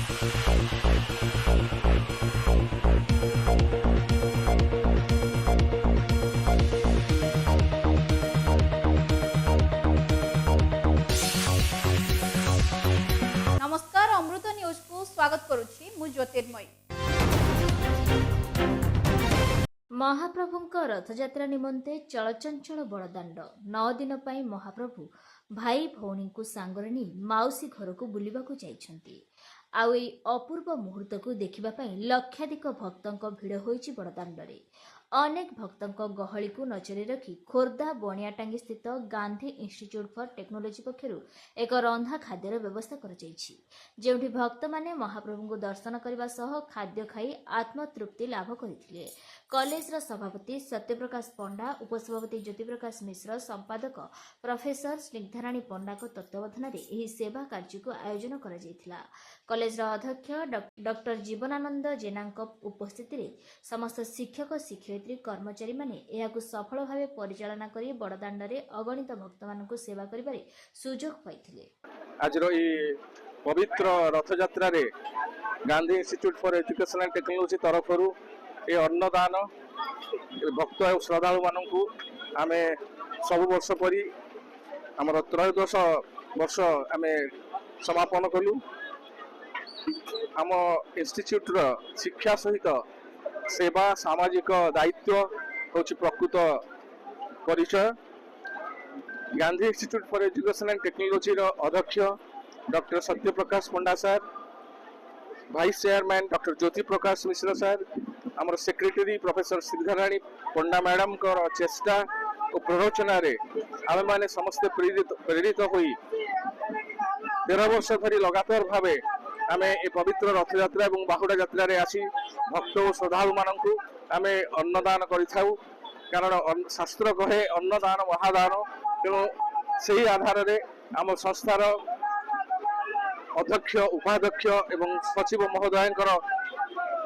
नमस्कार अमृत न्यूज को स्वागत करुछि मु ज्योतिर्मयी। महाप्रभुଙ୍କ रथयात्रा निमंते चलचंचल बड़दाण्ड 9 दिन पर महाप्रभु भाई भौणी को सांगरे नहीं माउसी घर को बुलिबाकू जाइछंती। आउ एई अपूर्व मुहूर्त को देखिबा पई लक्षाधिक भक्तों भिड़ होइछि बड़दाण्डरे। अनेक भक्तों गहली को नजर रखी खोर्धा बणियाटांगी स्थित गांधी इंस्टीट्यूट फॉर टेक्नोलोजी पक्षरु एक रंधा खाद्यर व्यवस्था कराଯାଇଛି, जेउठी भक्त माने महाप्रभु को दर्शन करने सह खाद्य खाई आत्मतृप्ति लाभ करथिले। कॉलेज सभापति सत्यप्रकाश पंडा, उपसभापति ज्योतिप्रकाश मिश्र, संपादक प्रोफेसर स्निग्धाराणी पंडा को तत्वावधान में सेवा कार्य को आयोजन करा। कॉलेज अध्यक्ष डॉक्टर जीवनानंद जेना उपस्थिति में समस्त शिक्षक शिक्षयित्री कर्मचारी माने यहां सफल भाव परिचालना करी बड़दाण्डरे अगणित भक्त मानक सेवा करिबारे सुजोग पाइथिले। आज पवित्र रथयात्रा रे Gandhi institute for education and technology तरफरु ए अन्नदान भक्त और श्रद्धालु मानू आम सब वर्ष परी आमर त्रयोदश वर्ष आम समापन कलु। आम इंस्टीट्यूट शिक्षा सहित सेवा सामाजिक दायित्व हूँ प्रकृत परिचय। Gandhi institute for education and technology अध्यक्ष doctor Satyaprakash Panda sir, vice chairman doctor Jyoti Prakash मिश्र सर, आमर सेक्रेटरी प्रोफेसर स्निग्धाराणी पंडा मैडम को चेष्टा और प्ररोचना रे आमे माने समस्त प्रेरित होई 13 वर्ष धरी लगातार भावे आमे ए पवित्र रथयात्रा और बाहुड़ा यात्रा रे आसी भक्त और श्रद्धालु मानू आमे अन्नदान करिथाउ। कारण शास्त्र कहे अन्नदान महादान, तेणु से आधार रे आम संस्थार अध्यक्ष उपाध्यक्ष एवं सचिव महोदय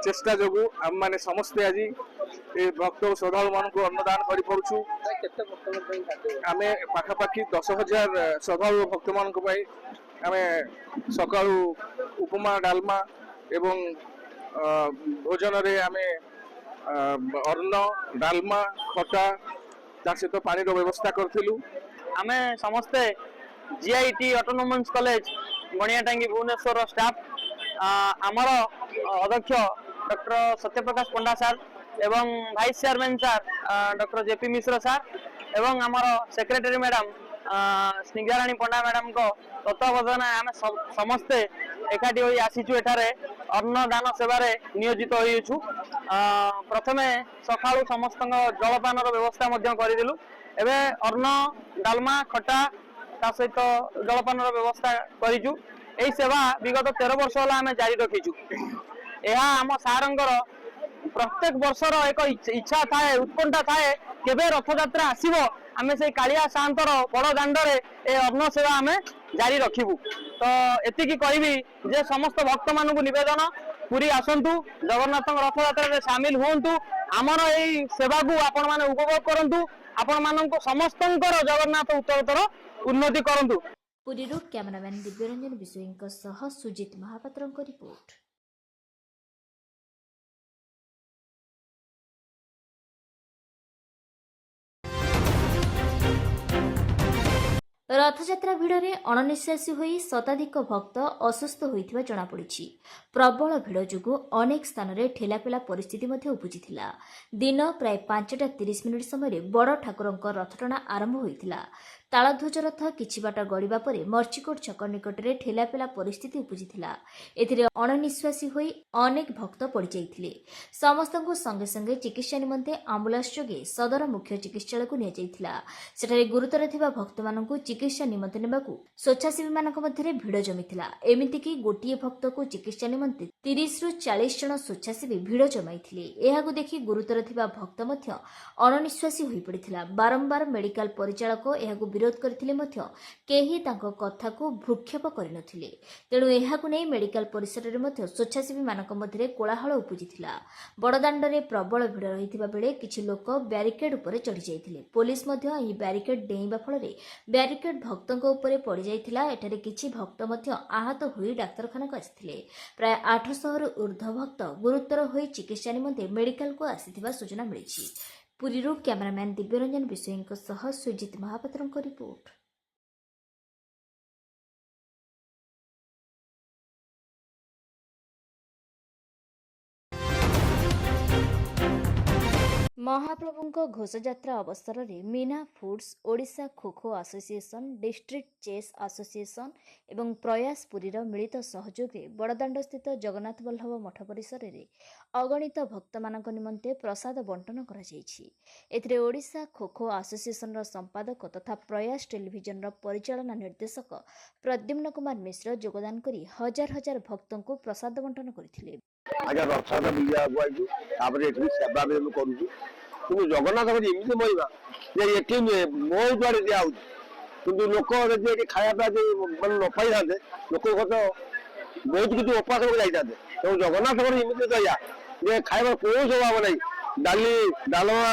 चेष्टा जो आम मैंने समस्ते आज ये भक्त और श्रद्धालु मान अन्नदान करूँ। आम पाखापाखि 10,000 श्रद्धालु भक्त मान आम सका उपमा डालमा एवं भोजन रे आम अन्न डालमा खटा ता सहित पानी व्यवस्था करूँ। आम समस्ते GIT autonomous college Baniatangi Bhubaneswar staff आमर अध्यक्ष डॉक्टर सत्यप्रकाश पंडा सर एवं vice chairman sir doctor JP Mishra sir एवं आमर secretary madam Snigdharani Panda madam को तत्वावधान आम समस्ते एकाठी होई आसीचु। एठारे अन्नदान सेवारे नियोजित होइछु। प्रथमे सकाळु समस्त जलपान व्यवस्था मध्य करिदेलु। एबे अन्न डालमा खटा ता सहित जलपान व्यवस्था करिचु। एई सेवा विगत 13 वर्ष होला आमे जारी रखिचु। यह आम सारंगर प्रत्येक वर्षर एक इच्छा थाए, उत्कंठा थाए केबे रथयात्रा आसीबो आमे से कालिया शांतर बड़ दाण्डरे ए अन्न सेवा आमे जारी रखिबु। तो एतिकी कहबी जे समस्त भक्त मानकु निवेदन पुरी आसंतु, जगन्नाथ रथयात्रा रे शामिल होंतु, आमर एई सेवा को आपण माने उपभोग करंतु, आपण मानकु समस्तंकर जगन्नाथ उत्तरोत्तर उन्नति करंतु। पुरीरू कैमरामैन दिव्यरंजन विश्वईंक सह सुजित महापात्रଙ୍କ रिपोर्ट। रथयात्रा भिड़ में अणनिश्वासी होई शताधिक भक्त असुस्थ होइथिबा जणा पड़िछि। प्रबल भिड़ जोगु अनेक स्थान रे ठेलापेला परिस्थिति मध्य उपजिथिला। दिन प्राय 5:30 समय बड़ ठाकुरଙ୍କ रथटଣା आरंभ होइथिला। तालध्वज रथ किछि बाट गड़िबा परे मर्चिकोट छक निकट में ठेलापेला परिस्थिति उपजिथिला। एथिरे अणनिश्वासी होई अनेक भक्त पड़ जाइथिले। समस्तଙ୍କୁ संगे संगे चिकित्सा निमंते आम्बुलांस जोगे सदर मुख्य चिकित्सालय को निया जाइथिला। सेठारे गुरुतर थिबा भक्त मानकु चिकित्सा निमंते नेबाकु स्वेच्छासेवी मानक मध्यरे भिड़ जमिथिला। एमिति कि गोटिए भक्त को चिकित्सा निमंते 30 रु 40 जन स्वेच्छासेवी भिड़ जमाइथिले। एहाकु देखि गुरुतर थिबा भक्त मध्य अणनिश्वासी होई पड़िथिला। बारंबार मेडिकल परिचालक एहाकु ବିରୋଧ କରିଥିଲେ ମଧ୍ୟ କେହି ତାଙ୍କ କଥାକୁ ଭ୍ରୂକ୍ଷେପ କରିନଥିଲେ। ତେଣୁ ଏହାକୁ ନେଇ ମେଡିକାଲ ପରିସରରେ ମଧ୍ୟ ସ୍ୱେଚ୍ଛାସେବୀମାନଙ୍କ ମଧ୍ୟରେ କୋଳାହଳ ଉପୁଜିଥିଲା। ବଡ଼ଦାଣ୍ଡରେ ପ୍ରବଳ ଭିଡ଼ ରହିଥିବା ବେଳେ କିଛି ଲୋକ ବ୍ୟାରିକେଡ୍ ଉପରେ ଚଢ଼ିଯାଇଥିଲେ। ପୋଲିସ ମଧ୍ୟ ଏହି ବ୍ୟାରିକେଡ୍ ଡେଇଁବା ଫଳରେ ବ୍ୟାରିକେଡ୍ ଭକ୍ତଙ୍କ ଉପରେ ପଡ଼ିଯାଇଥିଲା। ଏଠାରେ କିଛି ଭକ୍ତ ମଧ୍ୟ ଆହତ ହୋଇ ଡାକ୍ତରଖାନାକୁ ଆସିଥିଲେ। ପ୍ରାୟ 800ରୁ ଉର୍ଦ୍ଧ୍ୱ ଭକ୍ତ ଗୁରୁତର ହୋଇ ଚିକିତ୍ସା ନିମନ୍ତେ ମେଡିକାଲକୁ ଆସିଥିବା ସୂଚନା ମିଳିଛି। ପୁରୀରୁ କ୍ୟାମେରାମ୍ୟାନ୍ ଦିବ୍ୟରଞ୍ଜନ ବିଷୋୟୀଙ୍କ ସହ ସୁଜିତ ମହାପାତ୍ରଙ୍କ ରିପୋର୍ଟ। ମହାପ୍ରଭୁଙ୍କ ଘୋଷଯାତ୍ରା ଅବସରରେ Meena foods, Odisha kho kho association, district chess association ଏବଂ ପ୍ରୟାସ ପୁରୀର ମିଳିତ ସହଯୋଗରେ ବଡ଼ଦାଣ୍ଡସ୍ଥିତ ଜଗନ୍ନାଥ ବଲ୍ଲଭ ମଠ ପରିସରରେ ଅଗଣିତ ଭକ୍ତମାନଙ୍କ ନିମନ୍ତେ ପ୍ରସାଦ ବଣ୍ଟନ କରାଯାଇଛି। ଏଥିରେ ଓଡ଼ିଶା ଖୋଖୋ ଆସୋସିଏସନ୍ର ସମ୍ପାଦକ ତଥା ପ୍ରୟାସ ଟେଲିଭିଜନର ପରିଚାଳନା ନିର୍ଦ୍ଦେଶକ ପ୍ରଦ୍ୟୁମ୍ନ କୁମାର ମିଶ୍ର ଯୋଗଦାନ କରି ହଜାର ହଜାର ଭକ୍ତଙ୍କୁ ପ୍ରସାଦ ବଣ୍ଟନ କରିଥିଲେ। ଆଜ୍ଞା ରଥଯାତ୍ରା ବୁଲିବାକୁ ଆଇଛୁ, ତାପରେ ଏଠି ସେବା ବି ଆମେ କରୁଛୁ। କିନ୍ତୁ ଜଗନ୍ନାଥଙ୍କର ଏମିତି ମହିମା ଯେ ଏଠି ନୁହେଁ ବହୁତ ଆଡ଼େ ଦିଆହଉଛି। କିନ୍ତୁ ଲୋକ ଯଦି ଏଠି ଖାଇବା ପିଇବା ମାନେ ନ ପାଇଥାନ୍ତେ ଲୋକ ତ ବହୁତ କିଛି ଉପାସ ଯାଇଥାନ୍ତେ। ତେଣୁ ଜଗନ୍ନାଥଙ୍କର ଏମିତି ଦୟା ଯେ ଖାଇବା କୌଣସି ଅଭାବ ନାହିଁ। ଡାଲି, ଡାଲମା,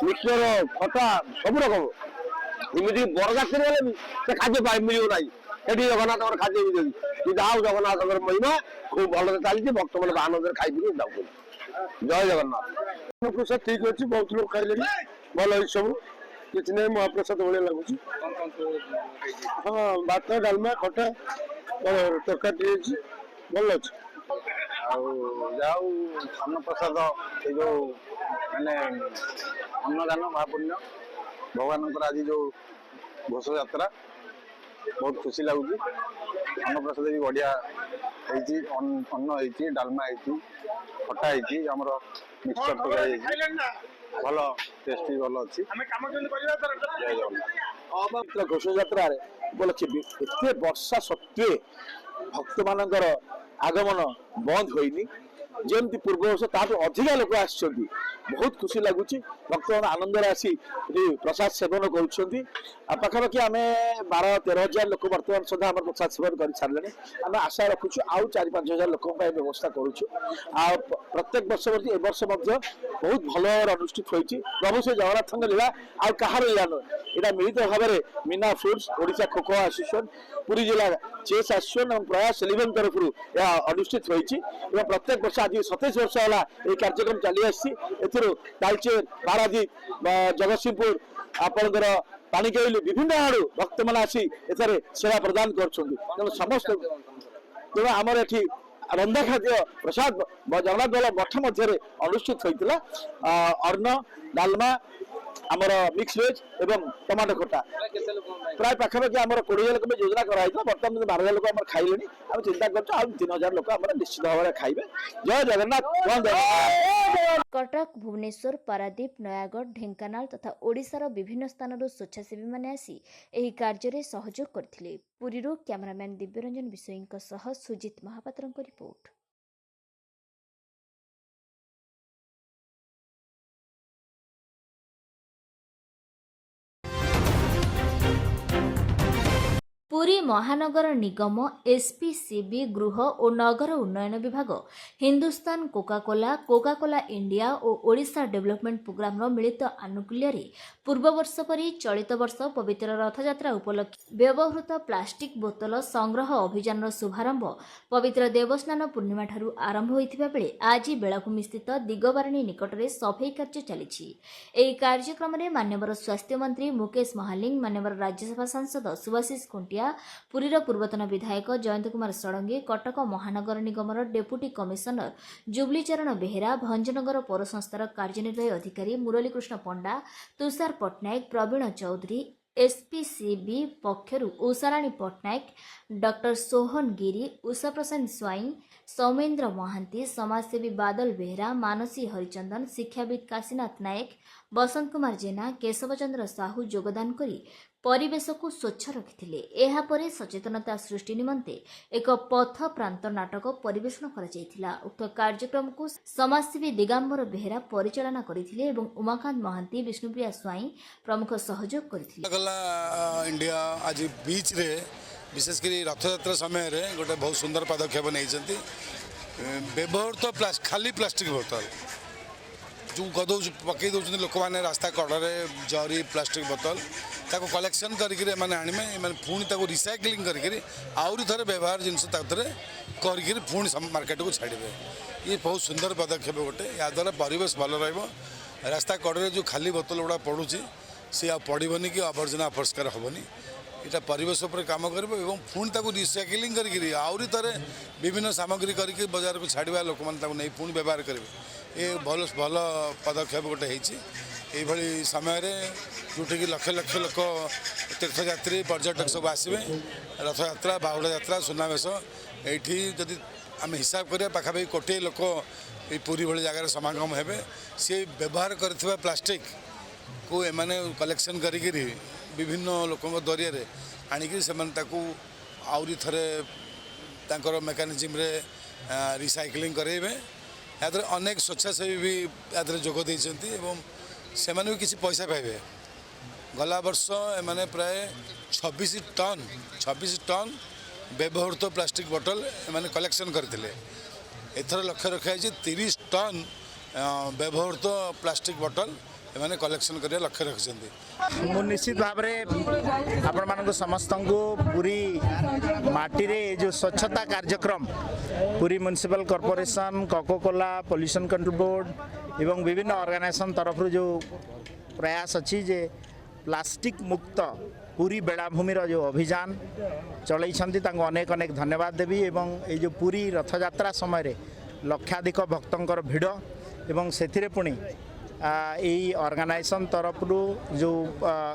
ମିକ୍ସଚର, ଖଟା ସବୁ ରକମ। ଏମିତି ବରଯାତ୍ରୀ ହେଲେ ବି ସେ ଖାଦ୍ୟ ମିଳିବ ନାହିଁ। ସେଠି ଜଗନ୍ନାଥଙ୍କର ଖାଦ୍ୟ ମିଳୁଛି। ଯାହା ହଉ ଜଗନ୍ନାଥଙ୍କର ମହିମା ଖୁବ ଭଲରେ ଚାଲିଛି। ଭକ୍ତମାନେ ଆନନ୍ଦରେ ଖାଇକିରି ଯାଉଛନ୍ତି। ଜୟ ଜଗନ୍ନାଥ। ପ୍ରସାଦ ଠିକ ଅଛି, ବହୁତ ଲୋକ ଖାଇଲେଣି, ଭଲ ହେଇଛି ସବୁ, କିଛି ନାହିଁ, ମହାପ୍ରସାଦ ଭଳିଆ ଲାଗୁଛି। ହଁ, ଭାତ, ଡାଲମା, ଖଟା, ତରକାରୀ ହେଇଛି, ଭଲ ଅଛି। ଆଉ ଯାହା ହଉ ଅନ୍ନପ୍ରସାଦ ଏ ଯୋଉ ମାନେ ଅନ୍ନଦାନ ମହାପୁଣ୍ୟ ଭଗବାନଙ୍କର ଆଜି ଯୋଉ ଘୋଷଯାତ୍ରା ବହୁତ ଖୁସି ଲାଗୁଛି। ଅନ୍ନପ୍ରସାଦ ବି ବଢିଆ ହେଇଛି, ଅନ୍ନ ହେଇଛି, ଡାଲମା ହେଇଛି, ଖଟା ହେଇଛି, ଆମର ମିକ୍ସଚର ତରକାରୀ ହେଇଛି, ଭଲ ଟେଷ୍ଟି ଭଲ ଅଛି। ଜୟ ଜଗନ୍ନାଥ। ଘୋଷଯାତ୍ରାରେ ଉପଲକ୍ଷେ ଏତେ ବର୍ଷା ସତ୍ତ୍ୱେ ଭକ୍ତମାନଙ୍କର ଆଗମନ ବନ୍ଦ ହୋଇନି। ଯେମିତି ପୂର୍ବ ବର୍ଷ ତାଠୁ ଅଧିକା ଲୋକ ଆସିଛନ୍ତି, ବହୁତ ଖୁସି ଲାଗୁଛି। ଭକ୍ତମାନେ ଆନନ୍ଦରେ ଆସି ଏଠି ପ୍ରସାଦ ସେବନ କରୁଛନ୍ତି। ଆଉ ପାଖାପାଖି ଆମେ 12-13 ହଜାର ଲୋକ ବର୍ତ୍ତମାନ ସୁଦ୍ଧା ଆମର ପ୍ରସାଦ ସେବନ କରିସାରିଲେଣି। ଆମେ ଆଶା ରଖୁଛୁ ଆଉ 4-5 ହଜାର ଲୋକଙ୍କ ପାଇଁ ବ୍ୟବସ୍ଥା କରୁଛୁ। ଆଉ ପ୍ରତ୍ୟେକ ବର୍ଷ ପ୍ରତି ଏ ବର୍ଷ ମଧ୍ୟ ବହୁତ ଭଲ ଭାବରେ ଅନୁଷ୍ଠିତ ହୋଇଛି। ପ୍ରଭୁ ଶ୍ରୀ ଜଗନ୍ନାଥଙ୍କ ଲୀଳା ଆଉ କାହାର ଲୀଳା ନୁହେଁ। ଏଇଟା ମିଳିତ ଭାବରେ ମୀନା ଫୁଡ୍ସ, ଓଡ଼ିଶା ଖୋଖୋ ଆସୋସିଏସନ୍, ପୁରୀ ଜିଲ୍ଲା ଚେସ୍ ଆସୋସିଏସନ୍ ଏବଂ ପ୍ରୟାସ ଟେଲିଭିଜନ ତରଫରୁ ଏହା ଅନୁଷ୍ଠିତ ହୋଇଛି। ଏବଂ ପ୍ରତ୍ୟେକ ବର୍ଷ ଆଜି 27 ବର୍ଷ ହେଲା ଏହି କାର୍ଯ୍ୟକ୍ରମ ଚାଲି ଆସିଛି। ଏଥିରୁ ତାଳଚେର, ପାରାଦୀପ, ଜଗତସିଂହପୁର, ଆପଣଙ୍କର ପାଣିକୋଇଲି ବିଭିନ୍ନ ଆଡୁ ଭକ୍ତମାନେ ଆସି ଏଠାରେ ସେବା ପ୍ରଦାନ କରୁଛନ୍ତି। ତେଣୁ ସମସ୍ତେ ତେଣୁ ଆମର ଏଠି ରନ୍ଧା ଖାଦ୍ୟ ପ୍ରସାଦ ଜଗନ୍ନାଥ ବଲ୍ଲଭ ମଠ ମଧ୍ୟରେ ଅନୁଷ୍ଠିତ ହୋଇଥିଲା। ଅନ୍ନ, ଡାଲମା, ଆମର ମିକ୍ସ ଭେଜ ଏବଂ ଟମାଟୋ ଖଟା। ପ୍ରାୟ ପାଖାପାଖି ଆମର 20,000 ଲୋକ ଯୋଜନା କରାଯାଇଥିଲା। ବର୍ତ୍ତମାନ 12,000 ଲୋକ ଆମର ଖାଇଲେଣି। ଆମେ ଚିନ୍ତା କରୁଛୁ ଆଉ 3,000 ଲୋକ ଆମର ନିଶ୍ଚିତ ଭାବରେ ଖାଇବେ। ଜୟ ଜଗନ୍ନାଥ। କଟକ, ଭୁବନେଶ୍ୱର, ପାରାଦୀପ, ନୟାଗଡ଼, ଢେଙ୍କାନାଳ ତଥା ଓଡ଼ିଶାର ବିଭିନ୍ନ ସ୍ଥାନରୁ ସ୍ୱେଚ୍ଛାସେବୀମାନେ ଆସି ଏହି କାର୍ଯ୍ୟରେ ସହଯୋଗ କରିଥିଲେ। ପୁରୀରୁ କ୍ୟାମେରାମ୍ୟାନ୍ ଦିବ୍ୟରଞ୍ଜନ ବିଷୋୟୀଙ୍କ ସହ ସୁଜିତ ମହାପାତ୍ରଙ୍କ ରିପୋର୍ଟ। ପୁରୀ ମହାନଗର ନିଗମ, ଏସ୍ପିସିବି, ଗୃହ ଓ ନଗର ଉନ୍ନୟନ ବିଭାଗ, ହିନ୍ଦୁସ୍ତାନ କୋକାକୋଲା ଇଣ୍ଡିଆ ଓ ଓଡ଼ିଶା ଡେଭଲପମେଣ୍ଟ ପ୍ରୋଗ୍ରାମର ମିଳିତ ଆନୁକୂଲ୍ୟରେ ପୂର୍ବବର୍ଷ ପରି ଚଳିତ ବର୍ଷ ପବିତ୍ର ରଥଯାତ୍ରା ଉପଲକ୍ଷେ ବ୍ୟବହୃତ ପ୍ଲାଷ୍ଟିକ୍ ବୋତଲ ସଂଗ୍ରହ ଅଭିଯାନର ଶୁଭାରମ୍ଭ ପବିତ୍ର ଦେବସ୍ନାନ ପୂର୍ଣ୍ଣିମାଠାରୁ ଆରମ୍ଭ ହୋଇଥିବା ବେଳେ ଆଜି ବେଳାଭୂମିସ୍ଥିତ ଦିଗବାରିଣୀ ନିକଟରେ ସଫେଇ କାର୍ଯ୍ୟ ଚାଲିଛି। ଏହି କାର୍ଯ୍ୟକ୍ରମରେ ମାନ୍ୟବର ସ୍ୱାସ୍ଥ୍ୟମନ୍ତ୍ରୀ ମୁକେଶ ମହାଲିଙ୍ଗ, ମାନ୍ୟବର ରାଜ୍ୟସଭା ସାଂସଦ ସୁଭାଶିଷ ଖୁଣ୍ଟିଆ, ପୁରୀର ପୂର୍ବତନ ବିଧାୟକ ଜୟନ୍ତ କୁମାର ଷଡ଼ଙ୍ଗୀ, କଟକ ମହାନଗର ନିଗମର ଡେପୁଟି କମିଶନର ଜୁବଲିଚରଣ ବେହେରା, ଭଞ୍ଜନଗର ପୌର ସଂସ୍ଥାର କାର୍ଯ୍ୟନିର୍ବାହୀ ଅଧିକାରୀ ମୁରଲୀକୃଷ୍ଣ ପଣ୍ଡା, ତୁଷାର ପଟ୍ଟନାୟକ, ପ୍ରବୀଣ ଚୌଧୁରୀ, ଏସ୍ପିସିବି ପକ୍ଷରୁ ଉଷାରାଣୀ ପଟ୍ଟନାୟକ, ଡକ୍ଟର ସୋହନ ଗିରି, ଉଷାପ୍ରସାଦ ସ୍ୱାଇଁ, ସୌମେନ୍ଦ୍ର ମହାନ୍ତି, ସମାଜସେବୀ ବାଦଲ ବେହେରା, ମାନସୀ ହରିଚନ୍ଦନ, ଶିକ୍ଷାବିତ୍ କାଶୀନାଥ ନାୟକ, ବସନ୍ତ କୁମାର ଜେନା, କେଶବ ଚନ୍ଦ୍ର ସାହୁ ଯୋଗଦାନ କରି ପରିବେଶକୁ ସ୍ୱଚ୍ଛ ରଖିଥିଲେ। ଏହାପରେ ସଚେତନତା ସୃଷ୍ଟି ନିମନ୍ତେ ଏକ ପଥ ପ୍ରାନ୍ତ ନାଟକ ପରିବେଷଣ କରାଯାଇଥିଲା। ଉକ୍ତ କାର୍ଯ୍ୟକ୍ରମକୁ ସମାଜସେବୀ ଦିଗାମ୍ବର ବେହେରା ପରିଚାଳନା କରିଥିଲେ ଏବଂ ଉମାକାନ୍ତ ମହାନ୍ତି, ବିଷ୍ଣୁପ୍ରିୟା ସ୍ୱାଇଁ ପ୍ରମୁଖ ସହଯୋଗ କରିଥିଲେ। ଗଲା इंडिया आज बीच रे विशेषकर रथयात्रा समय रे गोटे बहुत सुंदर पदक्षेप नहीं व्यवहृत खाली प्लास्टिक बोतल जो गदौ पकई दौरान लोक मैंने रास्ता कड़े जरी प्लास्टिक बोतल ताको कलेक्शन करके आने पुणी रिसाइक्लिंग करके आउरी थे व्यवहार जिनस करके पुणी मार्केट को छाड़े। ये बहुत सुंदर पदक्षेप गोटे या द्वारा परिवेश भल रास्ता कड़े जो खाली बोतल गुड़ा पड़ुची सी आ पड़ोनी कि आवर्जना अपरिष्कार हेनी यहाँ परिवेश पर काम कर पुणी रिसाइक्लिंग करके आउरी थे विभिन्न सामग्री करके बाजार को छाड़ा लोक मैंने पुणी व्यवहार करेंगे। ये भल भल पदक्षेप गोटे होती समय जोटि लक्ष लक्ष लोक तीर्थयात्री पर्यटक सब आसवे रथयात्रा बाहुड़ा यात्रा सुनावेश ये जदि आम हिसाब करिया पाखापाखि कोटे लोक ये पुरी भली जगार समागम हेबे सी व्यवहार करथिबा प्लास्टिक को एमाने कलेक्शन करिक विभिन्न लोकों दरिया आणिक से आउरी थरे तांकर मेकानिजम रे रिसाइक्लिंग करेबे। याद अनेक स्वेच्छासेवी भी याद जोग देइछन्ति एवं से भी किसी पैसा पाइबे। गला वर्ष एमाने प्राय 26 टन व्यवहृत प्लास्टिक बोतल एमाने कलेक्शन करथिले। एथर लक्ष्य रखा 30 टन व्यवहृत प्लास्टिक बोतल एमाने कलेक्शन करिया लक्ष्य रखिछन्ति। मु निश्चित भाव में आपण मानक समस्त को पूरी माटी रे जो स्वच्छता कार्यक्रम पूरी municipal corporation Coca Cola pollution control board एवं विभिन्न ऑर्गेनाइजेशन तरफ जो प्रयास अच्छी जे प्लास्टिक मुक्त पूरी बेलाभूमि जो अभियान चलई अनेक अनेक धन्यवाद देवी। एवं ये जो पूरी रथयात्रा समय रे लक्षाधिक भक्तंकर भिड़ एवं सेथिरे पुणी यही ऑर्गेनाइजेशन तरफ जो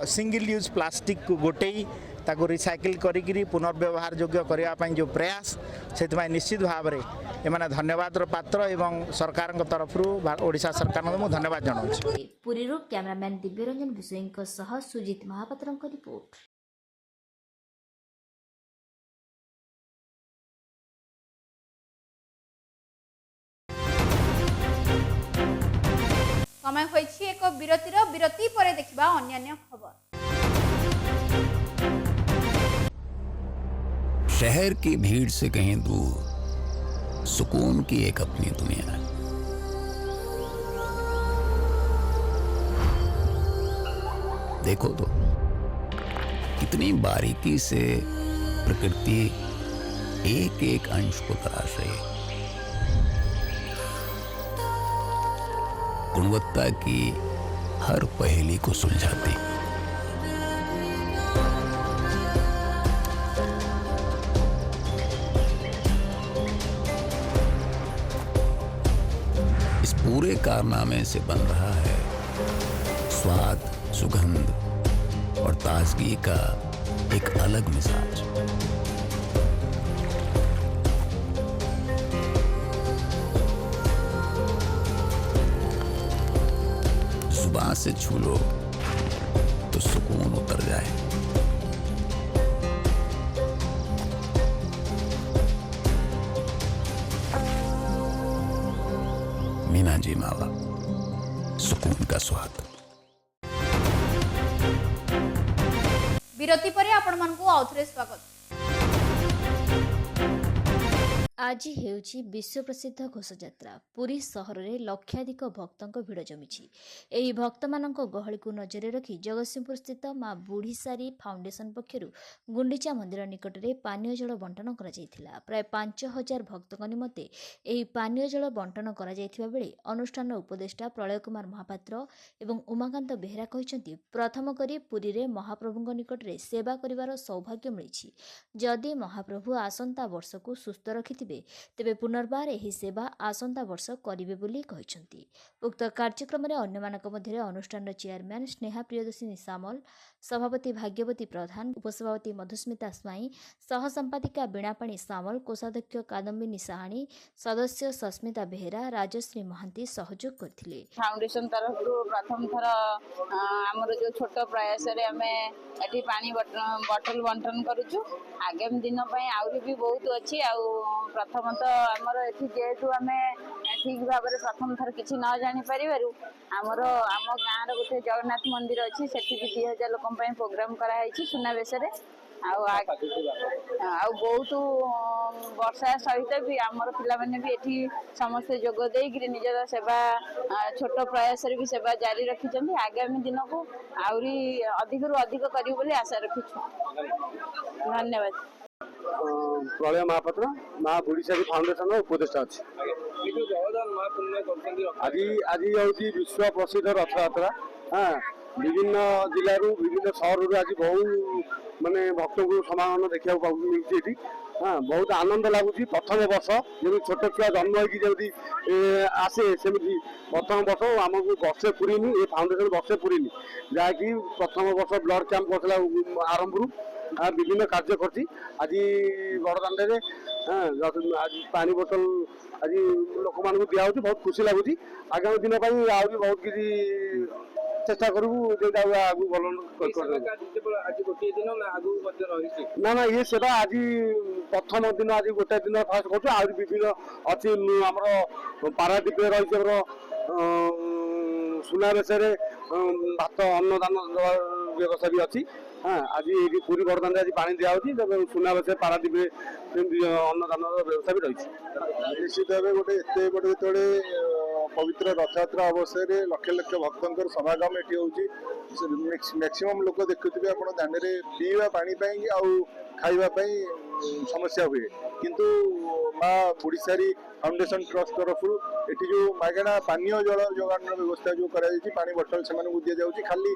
सिंगल यूज प्लास्टिक को गोटेई ताको रिसाइकिल करी पुनर्व्यवहार योग्य करने जो प्रयास से निश्चित भाव में एमाने धन्यवाद पात्र एवं सरकार तरफ ओडिशा सरकार को धन्यवाद जनाऊँ। पुरी कैमरामैन दिव्यरंजन विषयी सुजित महापात्र रिपोर्ट। समय होइछि एक विरति परे देखिबा अन्यान्य खबर। शहर की भीड़ से कहीं दूर सुकून की एक अपनी दुनिया। देखो तो कितनी बारीकी से प्रकृति एक एक अंश को तराश रही है। गुणवत्ता की हर पहेली को सुलझाती। इस पूरे कारनामे से बन रहा है स्वाद, सुगंध और ताजगी का एक अलग मिजाज। जुबान से छू लो तो सुकून उतर जाए। मीना जी मावा, सुकून का स्वाद। विरति परे आपण मानकु आउथरे स्वागत। आज हेउछि विश्व प्रसिद्ध घोषयात्रा। पुरी सहर में लक्षाधिक भक्तों भिड़ जमी। यही भक्त मान गहली को नजर रखी जगतसिंहपुर स्थित मां बुढ़ीसारी फाउंडेशन पक्षर गुंडीचा मंदिर निकट में पानीय जल बंटन कर प्राय 5000 भक्तों निमंते यही पानीय जल बंटन कर अनुष्ठान उपदेष्टा प्रलय कुमार महापात्र एवं उमाकांत बेहेरा कहते प्रथम करी पुरी रे महाप्रभु निकट में सेवा करिवार सौभाग्य मिली। जदि महाप्रभु आसंता वर्ष को सुस्थ रखि କରିନथिବେ ତେବେ ପୁନର୍ବାର ଏହି ସେବା ଆସନ୍ତା ବର୍ଷ କରିବେ ବୋଲି କହିଛନ୍ତି। ଉକ୍ତ କାର୍ଯ୍ୟକ୍ରମରେ ଅନ୍ୟମାନଙ୍କ ମଧ୍ୟରେ ଅନୁଷ୍ଠାନର ଚେୟାରମ୍ୟାନ୍ ସ୍ନେହା ପ୍ରିୟଦର୍ଶିନୀ ସାମଲ, ସଭାପତି ଭାଗ୍ୟବତୀ ପ୍ରଧାନ, ଉପସଭାପତି ମଧୁସ୍ମିତା ସ୍ୱାଇଁ, ସହସମ୍ପାଦିକା ବୀଣାପାଣି ସାମଲ, କୋଷାଧ୍ୟକ୍ଷ କାଦମ୍ବିନୀ ସାହାଣୀ, ସଦସ୍ୟ ସସ୍ମିତା ବେହେରା, ରାଜଶ୍ରୀ ମହାନ୍ତି ସହଯୋଗ କରିଥିଲେ। फाउंडेशन तरफ प्रथम थर आमर जो छोट प्रयास आम ये पानी बटल बंटन करुचु। आगामी दिन आहरी भी बहुत अच्छी प्रथमतः आमर ये जेहेतु आम ठीक भाव में प्रथम थर किसी न जापर आमर आम गाँव गोटे जगन्नाथ मंदिर अच्छी से 2000 लोक प्रोग्राम कराई सुनावेश बहुत वर्षा सहित भी आमर पिलाने भी ये समस्ते जोग देकर निजर सेवा छोट प्रयास भी सेवा जारी रखिंट। आगामी दिन को आहरी अधिक रु अधिक करी आशा रखीचु। धन्यवाद। प्रलय महापात्र माँ बुढ़ीसारी फाउंडेशन उपदेष्टा अच्छी आज आज हूँ विश्व प्रसिद्ध रथयात्रा। हाँ विभिन्न जिलू विभिन्न सहर आज बहुत माने भक्त को समागम देखा मिलती। हाँ बहुत आनंद लगुच। प्रथम वर्ष जमी छोट छुआ जन्म होगी आसे सेमती प्रथम वर्ष आमको वर्षे पूरीनी ये फाउंडेशन वर्षे पूरीनी जहाँकि प्रथम वर्ष ब्लड कैंप कर आरंभ विभिन्न कार्य करती। आज बड़दाण्डे हाँ आज पानी बोतल आज लोक मान दिया बहुत खुशी लगुच। आगामी दिन आहरी बहुत किसी चेष्टा करूँ आगू भल ना ना ये सेवा आज प्रथम दिन आज गोटे दिन फास्ट कर विभिन्न अच्छी आम पारादीप रही सुनावेश भात अन्नदान व्यवस्था भी अच्छी। हाँ आज ये पूरी बड़दान आज पानी दिया सुनावेश पारादीप अन्नदान व्यवस्था भी रही। निश्चित भाव गोटे एत बड़े जो पवित्र रथयात्रा अवसर लक्ष लक्ष भक्तर समागम ये हूँ मैक्सिमम लोक देखुवे आप दाण्ड में पीवा पानी खावाई समस्या हुए किंतु माँ बुढ़ीसारी फाउंडेशन ट्रस्ट तरफ ये जो मागणा पानीय जल जोगान व्यवस्था जो कराई पानी बटल से दि जाऊँगी खाली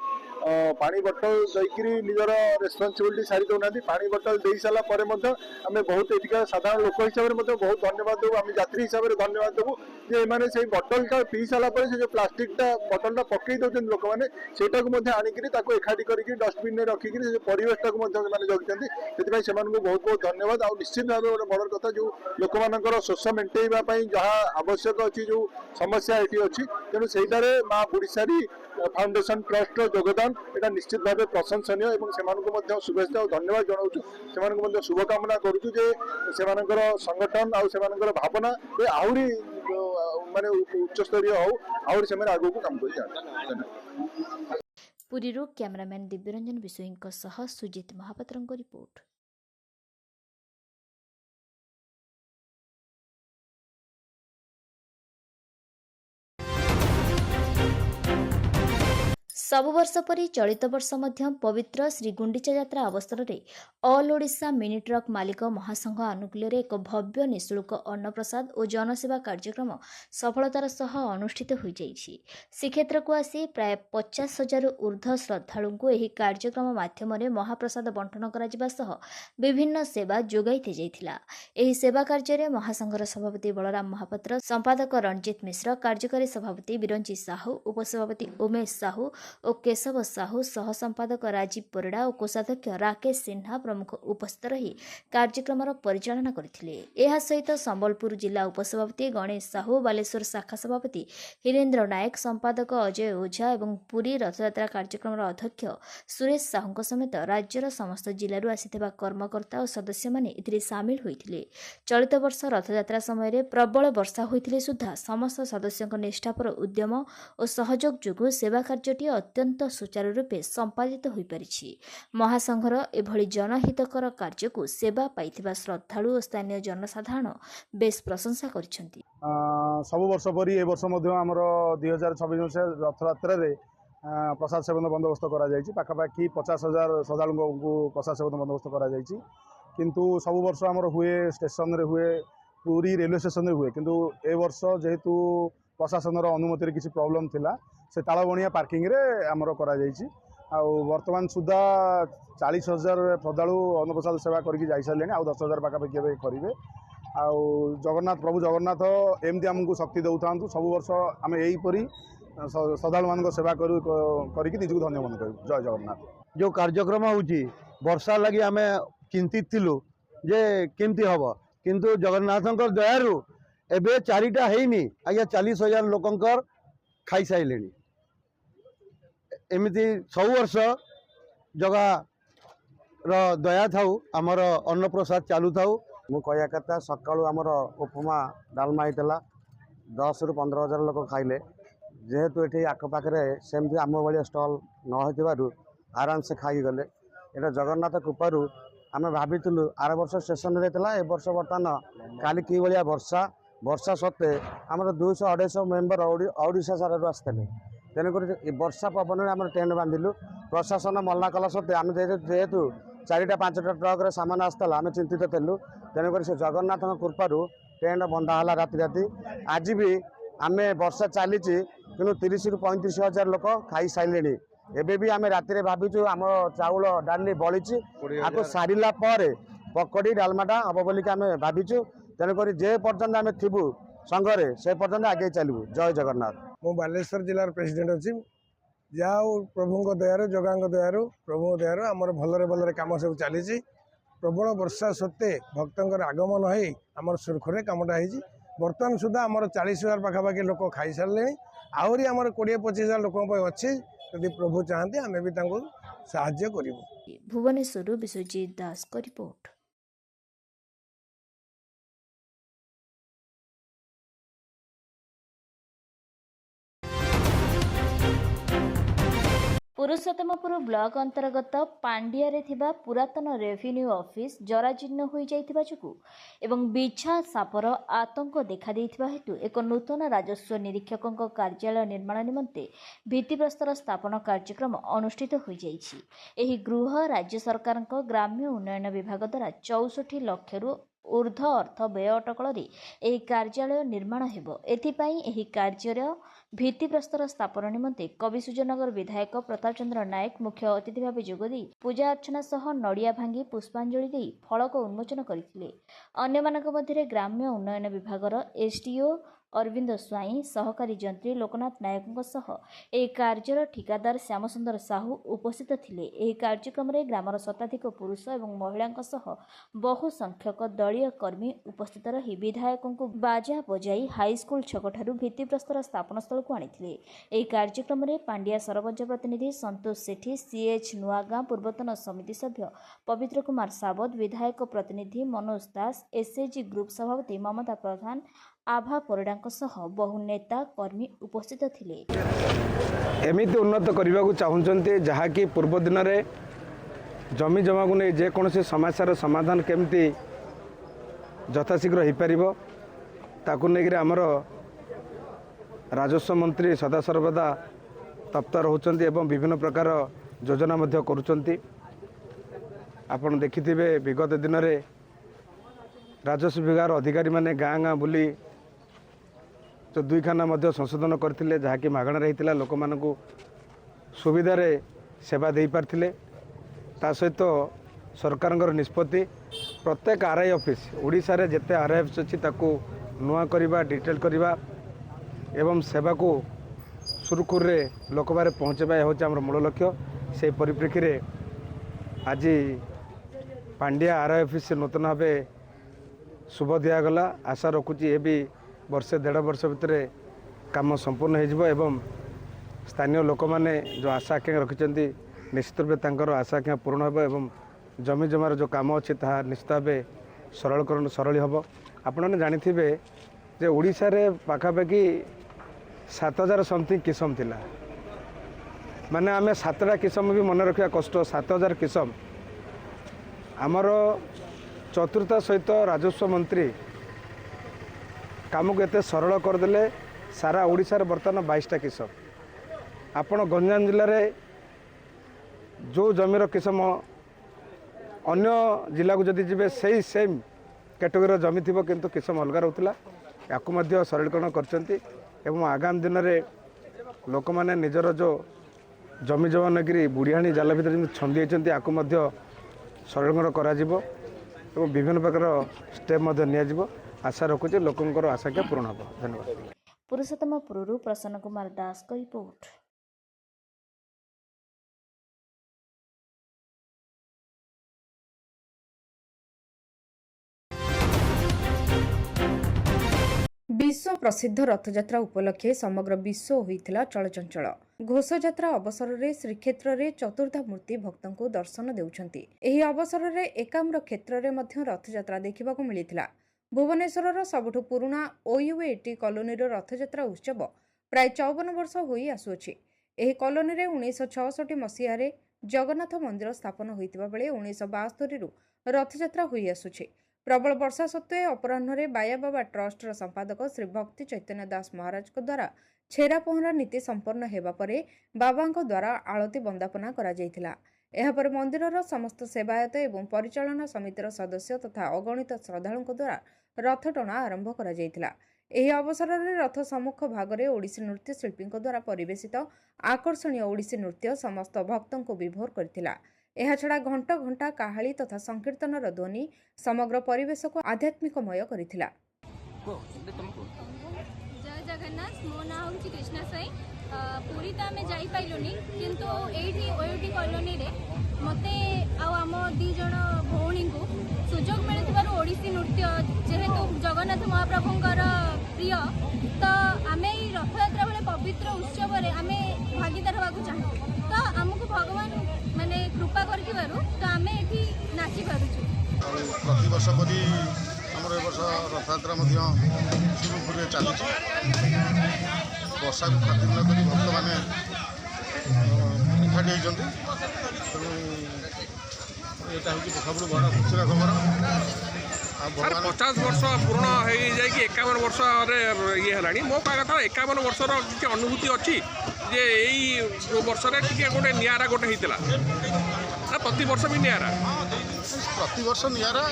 पानी बटल देकर निजर रेस्पन्सिबिलिटी सारी दौना पानी बटल दे सारा आम बहुत एटिका साधारण लोक हिसाब से बहुत धन्यवाद देवु आम यात्री हिसाब से धन्यवाद देवु जे मैंने से बटल का पी सारा से जो प्लास्टिक बटल पकई दौरान लोक मैंने से आनिकी एकाठी करके डस्टबिन में रखिक परिवेश जगीं से बहुत बहुत धन्यवाद। और निश्चित भाव गोटे बड़ कथा जो लोक मान शोष मेटेवाई जहाँ आवश्यक अच्छी जो समस्या ये अच्छी तेणु से माँ बुढ़ीसारी फाउंडेशन ट्रस्ट योगदान यहाँ निश्चित भाव प्रशंसनीय और से शुभेच्छा और धन्यवाद जनाऊँ से शुभकामना करुचु जे से संगठन और भावना आहरी माने उच्चस्तरीय हो आहरी से आगे को काम कर। पुरीरू कैमरामैन दिव्यरंजन विशोईंक सह सुजित महापात्रଙ୍କ रिपोर्ट। सबु वर्ष परी चलित वर्ष मध्य पवित्र श्री गुंडीचा यात्रा अवसर में ऑल ओडिशा मिनी ट्रक मालिक महासंघ आनुकूल्य एक भव्य निःशुल्क अन्नप्रसाद और जनसेवा कार्यक्रम सफलतार सह अनुष्ठित हो जाइछि। श्रीक्षेत्र को आसी प्राय 50,000 ऊर्ध्व श्रद्धालु को यह कार्यक्रम माध्यम महाप्रसाद बंटन करा सह विभिन्न सेवा जोगाई जाइथिला। एही सेवा कार्य महासंघर सभापति बलराम महापात्र, संपादक रंजित मिश्र, कार्यकारी सभापति बिरंजी साहू, उपसभापति उमेश साहू और केशव साहू, सह संपादक राजीव परिड़ा और कोषाध्यक्ष राकेश सिन्हा प्रमुख उपस्थित रही कार्यक्रम परिचालना करथिले। एहा सहित संबलपुर जिला उपसभापति गणेश साहू, बालेश्वर शाखा सभापति हिरेन्द्र नायक, संपादक अजय ओझा और पुरी रथयात्रा कार्यक्रम अध्यक्ष सुरेश साहू समेत राज्यर समस्त जिलू आसिथिबा कर्मकर्ता और सदस्य माने एथिरे सामिल होइथिले। चलित वर्ष रथयात्रा समय प्रबल वर्षा होइथिले सुद्धा समस्त सदस्यଙ୍କ निष्ठापर उद्यम और सहयोग जोगु सेवा कार्यटी अत्यंत सुचारू रूपे संपादित हो पारिछि। महासंघर एभली जनहितकर कार्यकु सेवा पाइथिबा श्रद्धालु और स्थानीय जनसाधारण बेस प्रशंसा करिसेंति। सब वर्ष परी ए वर्ष मध्य हमर 2026 रथयात्रा रे प्रसाद सेवन बंदोबस्त करा जायछि। पाखापाखि 50,000 श्रद्धालु को प्रसाद सेवन बंदोबस्त करा जायछि। किंतु सब वर्ष हमर हुए स्टेशन रे हुए, पूरी रेलवे स्टेशन रे हुए, किंतु ए वर्ष जेहेतु प्रशासन अनुमति रे किसी प्रॉब्लम थिला से तालबणिया पार्किंग रे हमर करा जायछि। आ वर्तमान सुधा 40,000 श्रद्धालु अन्नप्रसाद सेवा करके जाई सारे आ 10,000 पाखापाखि करेंगे। ଆଉ ଜଗନ୍ନାଥ ପ୍ରଭୁ ଜଗନ୍ନାଥ ଏମିତି ଆମକୁ ଶକ୍ତି ଦେଉଥାନ୍ତୁ। ସବୁ ବର୍ଷ ଆମେ ଏହିପରି ଶ୍ରଦ୍ଧାଳୁମାନଙ୍କ ସେବା କରିକି ନିଜକୁ ଧନ୍ୟ ମନେ କରିବୁ। ଜୟ ଜଗନ୍ନାଥ। ଯେଉଁ କାର୍ଯ୍ୟକ୍ରମ ହେଉଛି ବର୍ଷା ଲାଗି ଆମେ ଚିନ୍ତିତ ଥିଲୁ ଯେ କେମିତି ହେବ, କିନ୍ତୁ ଜଗନ୍ନାଥଙ୍କ ଦୟାରୁ ଏବେ 4ଟା ହେଇନି ଆଜ୍ଞା 40,000 ଲୋକଙ୍କର ଖାଇସାରିଲେଣି। ଏମିତି ସବୁ ବର୍ଷ ଜଗାର ଦୟା ଥାଉ, ଆମର ଅନ୍ନପ୍ରସାଦ ଚାଲୁଥାଉ। ମୁଁ କହିବା କଥା ସକାଳୁ ଆମର ଉପମା ଡାଲମା ହେଇଥିଲା, 10ରୁ 15,000 ଲୋକ ଖାଇଲେ। ଯେହେତୁ ଏଠି ଆଖପାଖରେ ସେମିତି ଆମ ଭଳିଆ ଷ୍ଟଲ୍ ନ ହେଇଥିବାରୁ ଆରାମସେ ଖାଇକି ଗଲେ। ଏଇଟା ଜଗନ୍ନାଥ କୃପାରୁ ଆମେ ଭାବିଥିଲୁ ଆର ବର୍ଷ ଷ୍ଟେସନରେ ଥିଲା, ଏ ବର୍ଷ ବର୍ତ୍ତମାନ କାଲି କି ଭଳିଆ ବର୍ଷା ସତ୍ତ୍ୱେ ଆମର 200-250 ମେମ୍ବର ଓଡ଼ିଶା ସାରାରୁ ଆସିଥିଲେ। ତେଣୁକରି ଏ ବର୍ଷା ପବନରେ ଆମର ଟେଣ୍ଟ ବାନ୍ଧିଲୁ। ପ୍ରଶାସନ ମନା କଲା ସତ୍ତ୍ୱେ ଆମେ ଯେହେତୁ 4ଟା-5ଟା ଟ୍ରକରେ ସାମାନ ଆସିଥିଲା ଆମେ ଚିନ୍ତିତ ଥିଲୁ। ତେଣୁକରି ସେ ଜଗନ୍ନାଥଙ୍କ କୃପାରୁ ଟେଣ୍ଟ ବନ୍ଧା ହେଲା ରାତି। ଆଜି ବି ଆମେ ବର୍ଷା ଚାଲିଛି କିନ୍ତୁ 30ରୁ 35,000 ଲୋକ ଖାଇସାରିଲେଣି। ଏବେ ବି ଆମେ ରାତିରେ ଭାବିଛୁ ଆମ ଚାଉଳ ଡାଲି ବଳିଛି, ଆକୁ ସାରିଲା ପରେ ପକୋଡ଼ି ଡାଲମାଟା ହେବ ବୋଲିକି ଆମେ ଭାବିଛୁ। ତେଣୁକରି ଯେ ପର୍ଯ୍ୟନ୍ତ ଆମେ ଥିବୁ ସଂଘରେ ସେ ପର୍ଯ୍ୟନ୍ତ ଆଗେଇ ଚାଲିବୁ। ଜୟ ଜଗନ୍ନାଥ। ମୁଁ ବାଲେଶ୍ୱର ଜିଲ୍ଲାର ପ୍ରେସିଡେଣ୍ଟ ଅଛି। ଯାହା ହଉ ପ୍ରଭୁଙ୍କ ଦୟାରୁ, ଜଗାଙ୍କ ଦୟାରୁ, ପ୍ରଭୁଙ୍କ ଦୟାରୁ ଆମର ଭଲରେ କାମ ସବୁ ଚାଲିଛି। ପ୍ରବଳ ବର୍ଷା ସତ୍ତ୍ୱେ ଭକ୍ତଙ୍କର ଆଗମନ ହେଇ ଆମର ସୁରୁଖୁରୁରେ କାମଟା ହେଇଛି। ବର୍ତ୍ତମାନ ସୁଦ୍ଧା ଆମର 40,000 ପାଖାପାଖି ଲୋକ ଖାଇସାରିଲେଣି। ଆହୁରି ଆମର 20-25,000 ଲୋକଙ୍କ ପାଇଁ ଅଛି। ଯଦି ପ୍ରଭୁ ଚାହାନ୍ତି ଆମେ ବି ତାଙ୍କୁ ସାହାଯ୍ୟ କରିବୁ। ଭୁବନେଶ୍ୱରରୁ ବିଶ୍ୱଜିତ ଦାସଙ୍କ ରିପୋର୍ଟ। ପୁରୁଷୋତ୍ତମପୁର ବ୍ଲକ ଅନ୍ତର୍ଗତ ପାଣ୍ଡିଆରେ ଥିବା ପୁରାତନ ରେଭିନ୍ୟୁ ଅଫିସ୍ ଜରାଜୀର୍ଣ୍ଣ ହୋଇଯାଇଥିବା ଯୋଗୁଁ ଏବଂ ବିଛା ସାପର ଆତଙ୍କ ଦେଖାଦେଇଥିବା ହେତୁ ଏକ ନୂତନ ରାଜସ୍ୱ ନିରୀକ୍ଷକଙ୍କ କାର୍ଯ୍ୟାଳୟ ନିର୍ମାଣ ନିମନ୍ତେ ଭିତ୍ତିପ୍ରସ୍ତର ସ୍ଥାପନ କାର୍ଯ୍ୟକ୍ରମ ଅନୁଷ୍ଠିତ ହୋଇଯାଇଛି। ଏହି ଗୃହ ରାଜ୍ୟ ସରକାରଙ୍କ ଗ୍ରାମ୍ୟ ଉନ୍ନୟନ ବିଭାଗ ଦ୍ୱାରା 64 ଲକ୍ଷରୁ ঊର୍ଦ୍ଧ୍ୱ ଅର୍ଥ ବ୍ୟୟ ଅଟକଳରେ ଏହି କାର୍ଯ୍ୟାଳୟ ନିର୍ମାଣ ହେବ। ଏଥିପାଇଁ ଏହି କାର୍ଯ୍ୟର ଭିତ୍ତିପ୍ରସ୍ତର ସ୍ଥାପନ ନିମନ୍ତେ କବିସୂର୍ଯ୍ୟନଗର ବିଧାୟକ ପ୍ରତାପ ଚନ୍ଦ୍ର ନାୟକ ମୁଖ୍ୟ ଅତିଥି ଭାବେ ଯୋଗଦେଇ ପୂଜା ଅର୍ଚ୍ଚନା ସହ ନଡ଼ିଆ ଭାଙ୍ଗି ପୁଷ୍ପାଞ୍ଜଳି ଦେଇ ଫଳକ ଉନ୍ମୋଚନ କରିଥିଲେ। ଅନ୍ୟମାନଙ୍କ ମଧ୍ୟରେ ଗ୍ରାମ୍ୟ ଉନ୍ନୟନ ବିଭାଗର ଏସ୍ଡିଓ ଅରବିନ୍ଦ ସ୍ୱାଇଁ, ସହକାରୀ ଯନ୍ତ୍ରୀ ଲୋକନାଥ ନାୟକଙ୍କ ସହ ଏହି କାର୍ଯ୍ୟର ଠିକାଦାର ଶ୍ୟାମସୁନ୍ଦର ସାହୁ ଉପସ୍ଥିତ ଥିଲେ। ଏହି କାର୍ଯ୍ୟକ୍ରମରେ ଗ୍ରାମର ଶତାଧିକ ପୁରୁଷ ଏବଂ ମହିଳାଙ୍କ ସହ ବହୁ ସଂଖ୍ୟକ ଦଳୀୟ କର୍ମୀ ଉପସ୍ଥିତ ରହି ବିଧାୟକଙ୍କୁ ବାଜା ବଜାଇ ହାଇସ୍କୁଲ ଛକଠାରୁ ଭିତ୍ତିପ୍ରସ୍ତର ସ୍ଥାପନ ସ୍ଥଳକୁ ଆଣିଥିଲେ। ଏହି କାର୍ଯ୍ୟକ୍ରମରେ ପାଣ୍ଡିଆ ସରପଞ୍ଚ ପ୍ରତିନିଧି ସନ୍ତୋଷ ସେଠୀ, ସିଏଚ୍ ନୂଆଗାଁ ପୂର୍ବତନ ସମିତି ସଭ୍ୟ ପବିତ୍ର କୁମାର ସାବତ, ବିଧାୟକ ପ୍ରତିନିଧି ମନୋଜ ଦାସ, ଏସ୍ଏଜି ଗ୍ରୁପ ସଭାପତି ମମତା ପ୍ରଧାନ, ଆଭା ପରିଡ଼ାଙ୍କ ସହ ବହୁ ନେତା କର୍ମୀ ଉପସ୍ଥିତ ଥିଲେ। ଏମିତି ଉନ୍ନତ କରିବାକୁ ଚାହୁଁଛନ୍ତି ଯାହାକି ପୂର୍ବ ଦିନରେ ଜମି ଜମାକୁ ନେଇ ଯେକୌଣସି ସମସ୍ୟାର ସମାଧାନ କେମିତି ଯଥାଶୀଘ୍ର ହୋଇପାରିବ ତାକୁ ନେଇକରି ଆମର ରାଜସ୍ୱ ମନ୍ତ୍ରୀ ସଦାସର୍ବଦା ତପ୍ତ ରହୁଛନ୍ତି ଏବଂ ବିଭିନ୍ନ ପ୍ରକାର ଯୋଜନା ମଧ୍ୟ କରୁଛନ୍ତି। ଆପଣ ଦେଖିଥିବେ ବିଗତ ଦିନରେ ରାଜସ୍ୱ ବିଭାଗର ଅଧିକାରୀମାନେ ଗାଁ ବୁଲି 2ଖାନା ମଧ୍ୟ ସଂଶୋଧନ କରିଥିଲେ, ଯାହାକି ମାଗଣାରେ ହେଇଥିଲା, ଲୋକମାନଙ୍କୁ ସୁବିଧାରେ ସେବା ଦେଇପାରିଥିଲେ। ତା ସହିତ ସରକାରଙ୍କର ନିଷ୍ପତ୍ତି ପ୍ରତ୍ୟେକ ଆର୍ଆଇ ଅଫିସ୍, ଓଡ଼ିଶାରେ ଯେତେ ଆର୍ଆଇ ଅଫିସ୍ ଅଛି ତାକୁ ନୂଆ କରିବା, ଡିଟେଲ୍ କରିବା ଏବଂ ସେବାକୁ ସୁରୁଖୁରୁରେ ଲୋକ ପାଖରେ ପହଞ୍ଚାଇବା ହେଉଛି ଆମର ମୂଳ ଲକ୍ଷ୍ୟ। ସେହି ପରିପ୍ରେକ୍ଷୀରେ ଆଜି ପାଣ୍ଡିଆ ଆର୍ଆଇ ଅଫିସ୍ ନୂତନ ଭାବେ ଶୁଭ ଦିଆଗଲା। ଆଶା ରଖୁଛି ଏ ବି ବର୍ଷେ 1.5 ବର୍ଷ ଭିତରେ କାମ ସମ୍ପୂର୍ଣ୍ଣ ହୋଇଯିବ ଏବଂ ସ୍ଥାନୀୟ ଲୋକମାନେ ଯେଉଁ ଆଶା ଆକାଂକ୍ଷା ରଖିଛନ୍ତି ନିଶ୍ଚିତ ରୂପେ ତାଙ୍କର ଆଶା ଆକାଂକ୍ଷା ପୂରଣ ହେବ ଏବଂ ଜମି ଜମାର ଯେଉଁ କାମ ଅଛି ତାହା ନିଶ୍ଚିତ ଭାବେ ସରଳୀ ହେବ। ଆପଣମାନେ ଜାଣିଥିବେ ଯେ ଓଡ଼ିଶାରେ ପାଖାପାଖି 7,000 ସମଥିଙ୍ଗ କିସମ ଥିଲା। ମାନେ ଆମେ 7ଟା କିସମ ବି ମନେ ରଖିବା କଷ୍ଟ। 7,000 କିସମ ଆମର ଚତୁର୍ଥ ସହିତ ରାଜସ୍ୱ ମନ୍ତ୍ରୀ କାମକୁ ଏତେ ସରଳ କରିଦେଲେ। ସାରା ଓଡ଼ିଶାରେ ବର୍ତ୍ତମାନ 22ଟା କିସମ। ଆପଣ ଗଞ୍ଜାମ ଜିଲ୍ଲାରେ ଯେଉଁ ଜମିର କିସମ ଅନ୍ୟ ଜିଲ୍ଲାକୁ ଯଦି ଯିବେ ସେଇ ସେମ୍ କ୍ୟାଟେଗୋରୀର ଜମି ଥିବ କିନ୍ତୁ କିସମ ଅଲଗା ରହୁଥିଲା। ୟାକୁ ମଧ୍ୟ ସରଳୀକରଣ କରିଛନ୍ତି ଏବଂ ଆଗାମୀ ଦିନରେ ଲୋକମାନେ ନିଜର ଯେଉଁ ଜମି ଜମା ନେଇକରି ବୁଢ଼ିଆଣୀ ଜାଲ ଭିତରେ ଯେମିତି ଛନ୍ଦି ହେଇଛନ୍ତି ୟାକୁ ମଧ୍ୟ ସରଳୀକରଣ କରାଯିବ ଏବଂ ବିଭିନ୍ନ ପ୍ରକାର ଷ୍ଟେପ୍ ମଧ୍ୟ ନିଆଯିବ। आशा रखुचे लोकंर आशा के पूर्ण हम। धन्यवाद। पुरुषोत्तमपुरରୁ प्रसन्न कुमार दासको रिपोर्ट। विश्व प्रसिद्ध रथयात्रा उपलक्षे समग्र विश्व होइथिला चलचंचल। घोषयात्रा अवसर में श्रीक्षेत्र में चतुर्धा मूर्ति भक्तों को दर्शन देउछंती। एही अवसर में एकाम्र क्षेत्र में मध्य रथयात्रा देखा मिलिथिला। भुवनेश्वर सबुठु पुराना OUAT कॉलोनी रथयात्रा उत्सव प्राय 54 वर्ष होई आसुछि। एही कॉलोनी रे 1966 मसीह जगन्नाथ मंदिर स्थापन होइतिबा बेले 1972 रथयात्रा होई आसुछि। प्रबल वर्षा सत्वे अपराह्न बाया बाबा ट्रस्टर संपादक श्री भक्ति चैतन्य दास महाराज द्वारा छेरा पहरा नीति संपन्न हेबा परे बाबांको द्वारा आळती वंदापना करा जायतिला। एहा परे मंदिरर समस्त सेवायत एवं परिचालना समितिर सदस्य तथा अगणित श्रद्धालुंको द्वारा रथ टणा आरंभ करा जायतिला। एही अवसर में रथ सम्मुख भागरे ओडिसी नृत्य शिल्पींको द्वारा परिवेशित आकर्षणीय ओडिसी नृत्य समस्त भक्तों को विभोर करथिला। एहाछड़ा घंटा घंटा काहाली तथा संकीर्तनर ध्वनि समग्र परिवेश को आध्यात्मिकमय करिथिला। जय जगन्नाथ। मो ना हूँ कृष्णा साई। पूरी तो आम जाइलुनि किंतु एठी OUT कॉलोनी रे मते आम 2 जन भौणी को सुजोग मिलुथिबार ओडिसी नृत्य जेहेतु जगन्नाथ महाप्रभुंकर प्रिय तो आम रथयात्रा बेले पवित्र उत्सव रे आम भागीदार होगा चाहूँ। तो आमको भगवान माने कृपा कर तो आम ये नाची पार्छु। प्रति वर्ष परी आमर ए वर्ष रथयात्रा सुरुखुरी चली। वर्षा को खातिर न करी भक्त मैंने एकाठी होती। यहाँ हूँ सब बड़ खुशी खबर। 50 वर्ष पूर्ण हो जाए 51 वर्ष ये है मो कह कथा 51 वर्षर किसी अनुभूति अच्छी जे यही वर्ष गोटे निरा गोटे होता ना प्रति वर्ष भी निरा प्रति वर्ष निरा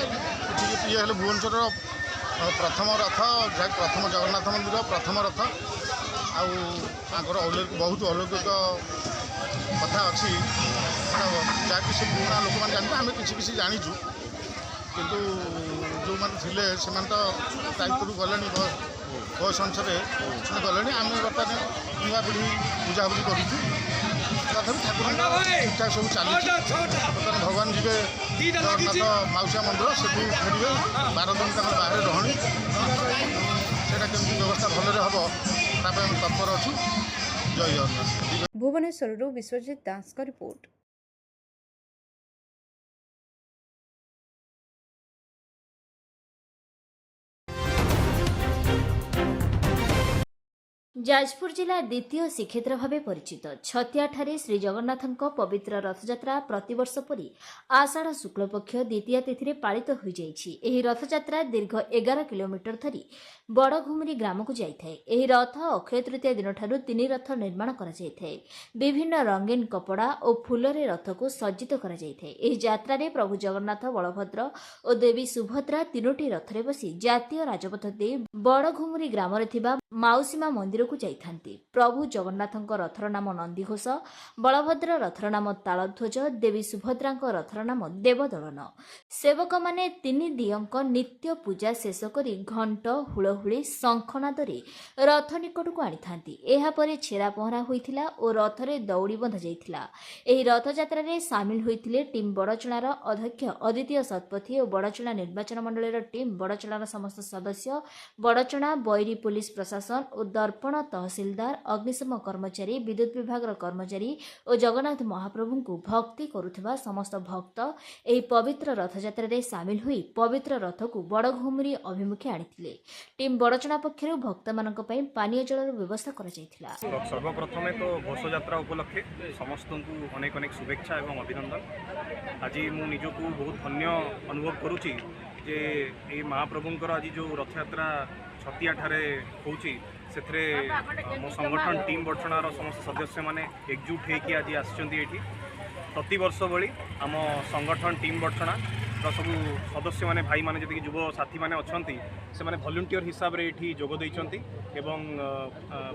ये है भुवनेश्वर प्रथम रथ जहाँ प्रथम जगन्नाथ मंदिर प्रथम रथ आर बहुत अलौकिक कथा अच्छी जहाँकि से पुराना लोक मैंने जानते आम किसी जाचु किंतु जो मैंने से दायित्व गले बयस अनुसार गले आम बर्तमान नुआ पीढ़ी बुझाबुझी करूँ तथा ठाकुर ठीक ठाक सब चली। बर्तमान भगवान जी जगन्नाथ माउसिया मंदिर से फेरवे 12 दिन तक बाहर रही से व्यवस्था भलरे हम तत्पर अच्छु। जय जगन्नाथ। भुवनेश्वर विश्वजित दास का रिपोर्ट। जाजपुर जिला द्वितीय श्रीक्षेत्र भाव परिचित छतिया ठारे श्री जगन्नाथ पवित्र रथयात्रा प्रतिवर्ष परी आषाढ़ शुक्लपक्ष द्वितीय तिथि पालित हो जाइछि। रथयात्रा दीर्घ 11 किलोमीटर धरी बड़घुमुरी ग्राम को जाइए। एही रथ अक्षय तृतीय दिन ठारू 3 रथ निर्माण करा जाइए। विभिन्न रंगीन कपड़ा और फूलरे रथ को सज्जित करा जाइए। एही यात्रा रे प्रभु जगन्नाथ बलभद्र और देवी सुभद्रा 3टी रथरे बसी जातीय राजपथ दे बड़घुमुरी ग्राम रे थिबा माउसीमा मंदिर को जाइथांती। प्रभु जगन्नाथଙ୍କ रथर नाम नंदीघोष, बलभद्र रथर नाम तालध्वज, देवी सुभद्राଙ୍କ रथर नाम देवदलन। सेवक माने 3 दियंक नित्य पूजा शेष करी घंट हुलहुली शंखनादरे रथ निकट को आनिथांती। एहा परे छेरा पहरा होइथिला और रथरे दौड़ी बंधा जाइथिला। एही रथयात्रा रे सामिल होइथिले टीम बड़चणार अध्यक्ष अद्वितीय सतपथी और बड़चणा निर्वाचन मंडलीर टीम, बड़चणार समस्त सदस्य, बड़चणा बैरी पुलिस प्रशासन और दर्पण तहसीलदार, अग्निशम कर्मचारी, विद्युत विभाग कर्मचारी और जगन्नाथ महाप्रभु को भक्ति करुथिबा समस्त भक्त एही पवित्र रथयात्रा रे सामिल होई पवित्र रथ को बड़घुमुरी अभिमुखे आनिथिले। टीम बड़चणा पक्षरु भक्त मानक पई पानीय जलर व्यवस्था करा जायथिला। सर्वप्रथमे तो घोषयात्रा उपलक्षे समस्त को अनेक अनेक शुभेच्छा एवं अभिनंदन। आज मु निजको बहुत धन्य अनुभव करुची जे ए महाप्रभुंकर आज जो रथयात्रा छतिया ठारे होउची सेथरे मो संगठन टीम बड़चणार समस्त सदस्य माने एकजुट होकर आज आसचंती एठी। प्रति वर्ष भली आम संगठन टीम बड़चणा सब सदस्य मैंने भाई मैंने जी युव साथी मैंने अच्छा से मैंने भल्युंटियर हिसाब से ये जोग देइछंती एवं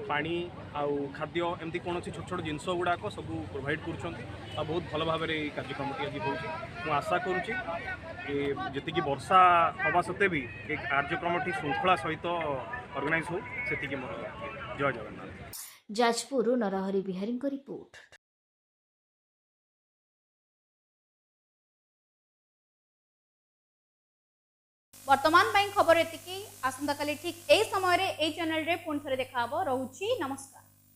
पानी आउ खाद्य एमती कौन छोट छोट जिनस गुड़ाक सब प्रोवाइड कर बहुत भल भाव में कार्यक्रम आज हो आशा करुँची जी वर्षा हवा सत्वे भी एक कार्यक्रम श्रृंखला सहित ऑर्गेनाइज हो से मोर जय जगन्नाथ। जाजपुर नरहरि बिहारी रिपोर्ट। वर्तमान खबर एतिकी आसंता काली ठीक ए समय रे ए चैनल रे पुणी थे देखा रहुची नमस्कार।